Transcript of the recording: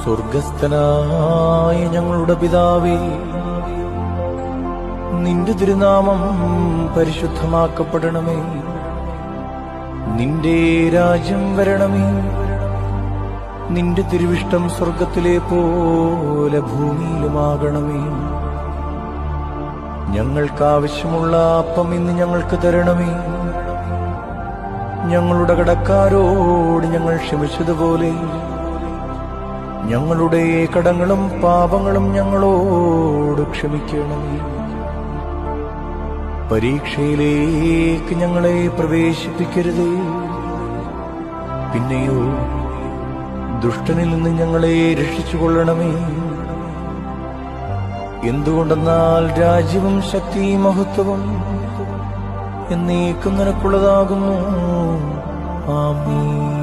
സ്വർഗസ്ഥനായ ഞങ്ങളുടെ പിതാവേ, നിന്റെ തിരുനാമം പരിശുദ്ധമാക്കപ്പെടണമേ. നിന്റെ രാജ്യം വരണമേ. നിന്റെ തിരുവിഷ്ടം സ്വർഗത്തിലെ പോലെ ഭൂമിയിലുമാകണമേ. ഞങ്ങൾക്കാവശ്യമുള്ള അപ്പം ഇന്ന് ഞങ്ങൾക്ക് തരണമേ. ഞങ്ങളുടെ കടക്കാരോട് ഞങ്ങൾ ക്ഷമിച്ചതുപോലെ ഞങ്ങളുടെ കടങ്ങളും പാപങ്ങളും ഞങ്ങളോട് ക്ഷമിക്കണമേ. പരീക്ഷയിലേക്ക് ഞങ്ങളെ പ്രവേശിപ്പിക്കരുതേ, പിന്നെയോ ദുഷ്ടനിൽ നിന്ന് ഞങ്ങളെ രക്ഷിച്ചുകൊള്ളണമേ. എന്തുകൊണ്ടെന്നാൽ രാജ്യവും ശക്തിയും മഹത്വവും എന്നേക്കും നിനക്കുള്ളതാകുന്നു. ആമേൻ.